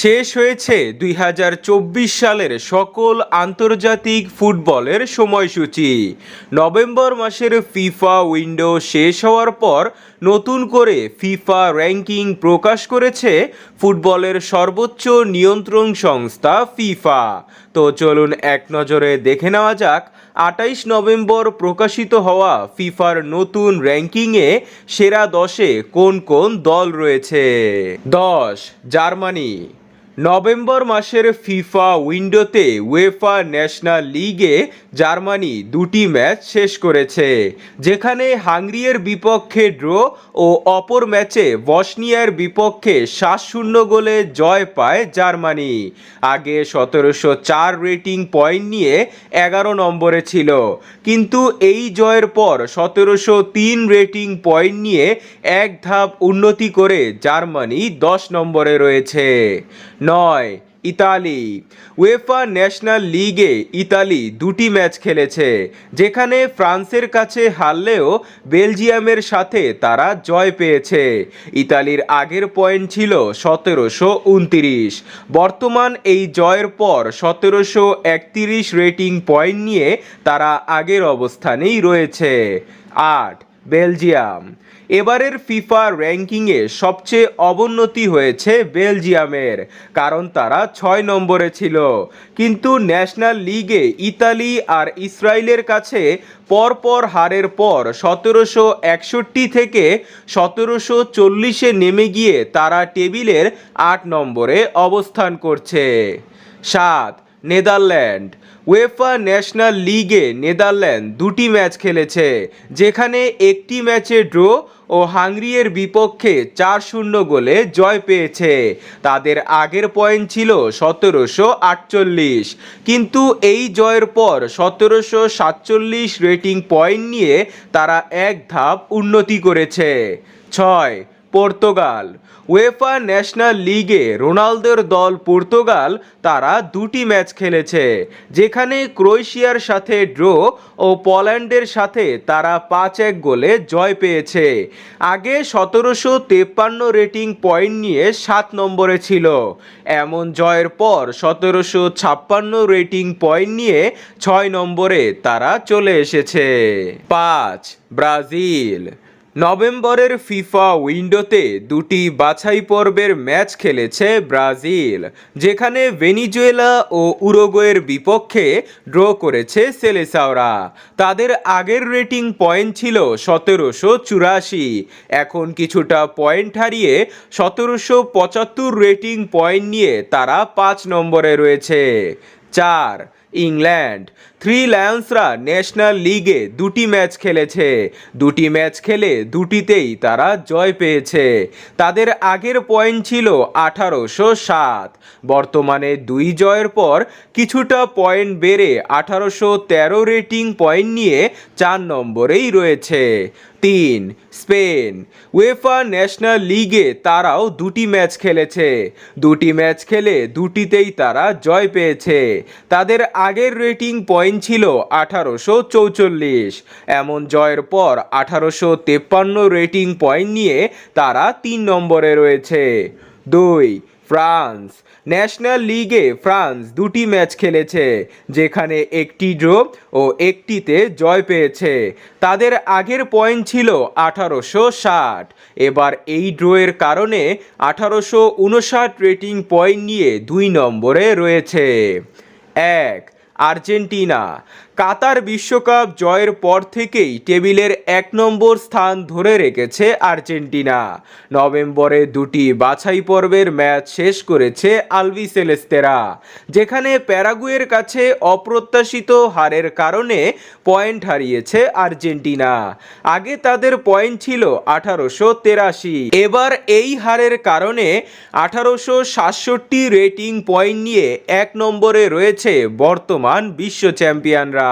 শেষ হয়েছে ২০২৪ সালের সকল আন্তর্জাতিক ফুটবলের সময়সূচি। নভেম্বর মাসের ফিফা উইন্ডো শেষ হওয়ার পর নতুন করে ফিফা র্যাঙ্কিং প্রকাশ করেছে ফুটবলের সর্বোচ্চ নিয়ন্ত্রণ সংস্থা ফিফা। তো চলুন এক নজরে দেখে নেওয়া যাক ২৮ নভেম্বর প্রকাশিত হওয়া ফিফার নতুন র্যাঙ্কিংয়ে সেরা ১০-এ কোন কোন দল রয়েছে। ১০ জার্মানি। নভেম্বর মাসের ফিফা উইন্ডোতে উয়েফা ন্যাশনাল লিগে জার্মানি দুটি ম্যাচ শেষ করেছে, যেখানে হাঙ্গেরির বিপক্ষে ড্র ও অপর ম্যাচে বসনিয়ার বিপক্ষে ৭-০ গোলে জয় পায় জার্মানি। আগে ১৭০৪ রেটিং পয়েন্ট নিয়ে ১১ নম্বরে ছিল, কিন্তু এই জয়ের পর ১৭০৩ রেটিং পয়েন্ট নিয়ে এক ধাপ উন্নতি করে জার্মানি ১০ নম্বরে রয়েছে। ৯ ইতালি। উয়েফা ন্যাশনাল লিগে ইতালি দুটি ম্যাচ খেলেছে, যেখানে ফ্রান্সের কাছে হারলেও বেলজিয়ামের সাথে তারা জয় পেয়েছে। ইতালির আগের পয়েন্ট ছিল ১৭২৯। বর্তমান এই জয়ের পর ১৭৩১ রেটিং পয়েন্ট নিয়ে তারা আগের অবস্থানেই রয়েছে। ৮ বেলজিয়াম। এবারের ফিফা র্যাঙ্কিংয়ে সবচেয়ে অবনতি হয়েছে বেলজিয়ামের, কারণ তারা ৬ নম্বরে ছিল, কিন্তু ন্যাশনাল লিগে ইতালি আর ইসরায়েলের কাছে পরপর হারের পর ১৭৬১ থেকে ১৭৪০-এ নেমে গিয়ে তারা টেবিলের ৮ নম্বরে অবস্থান করছে। ৭ নেদারল্যান্ড। উয়েফা ন্যাশনাল লিগে নেদারল্যান্ড দুটি ম্যাচ খেলেছে, যেখানে একটি ম্যাচে ড্র ও হাঙ্গেরির বিপক্ষে ৪-০ গোলে জয় পেয়েছে। তাদের আগের পয়েন্ট ছিল ১৭৪৮, কিন্তু এই জয়ের পর ১৭৪৭ রেটিং পয়েন্ট নিয়ে তারা এক ধাপ উন্নতি করেছে। ৬ পর্তুগাল। উয়েফা ন্যাশনাল লিগে রোনালদোর দল পর্তুগাল তারা দুটি ম্যাচ খেলেছে, যেখানে ক্রোয়েশিয়ার সাথে ড্র ও পোল্যান্ডের সাথে তারা ৫-১ গোলে জয় পেয়েছে। আগে ১৭৫৩ রেটিং পয়েন্ট নিয়ে ৭ নম্বরে ছিল, এমন জয়ের পর ১৭৫৬ রেটিং পয়েন্ট নিয়ে ৬ নম্বরে তারা চলে এসেছে। ৫ ব্রাজিল। নভেম্বরের ফিফা উইন্ডোতে দুটি বাছাই পর্বের ম্যাচ খেলেছে ব্রাজিল, যেখানে ভেনিজুয়েলা ও উরুগুয়ের বিপক্ষে ড্র করেছে সেলেসাওরা। তাদের আগের রেটিং পয়েন্ট ছিল ১৭৮৪, এখন কিছুটা পয়েন্ট হারিয়ে ১৭৭৫ রেটিং পয়েন্ট নিয়ে তারা ৫ নম্বরে রয়েছে। ৪ ইংল্যান্ড। থ্রি লায়ন্সরা ন্যাশনাল লিগে দুটি ম্যাচ খেলেছে, দুটি ম্যাচ খেলে দুটিতেই তারা জয় পেয়েছে। তাদের আগের পয়েন্ট ছিল ১৮০৭, বর্তমানে দুই জয়ের পর কিছুটা পয়েন্ট বেড়ে ১৮১৩ রেটিং পয়েন্ট নিয়ে ৪ নম্বরেই রয়েছে। ৩ স্পেন। উয়েফা ন্যাশনাল লিগে তারাও দুটি ম্যাচ খেলেছে, দুটি ম্যাচ খেলে দুটিতেই তারা জয় পেয়েছে। তাদের আগের রেটিং পয়েন্ট ছিল ১৮৪৪, এমন জয়ের পর ১৮৫৩ রেটিং পয়েন্ট নিয়ে তারা ৩ নম্বরে রয়েছে। ২ ফ্রান্স। ন্যাশনাল লিগে ফ্রান্স দুটি ম্যাচ খেলেছে, যেখানে একটি ড্র ও একটিতে জয় পেয়েছে। তাদের আগের পয়েন্ট ছিল ১৮৬০, এবার এই ড্রয়ের কারণে ১৮৫৯ রেটিং পয়েন্ট নিয়ে ২ নম্বরে রয়েছে। ১ আর্জেন্টিনা। কাতার বিশ্বকাপ জয়ের পর থেকেই টেবিলের ১ নম্বর স্থান ধরে রেখেছে আর্জেন্টিনা। নভেম্বরে দুটি বাছাই পর্বের ম্যাচ শেষ করেছে আলবিসেলেস্তেরা, যেখানে প্যারাগুয়ের কাছে অপ্রত্যাশিত হারের কারণে পয়েন্ট হারিয়েছে আর্জেন্টিনা। আগে তাদের পয়েন্ট ছিল ১৮৮৩, এবার এই হারের কারণে ১৮৬৭ রেটিং পয়েন্ট নিয়ে ১ নম্বরে রয়েছে বর্তমান বিশ্ব চ্যাম্পিয়নরা।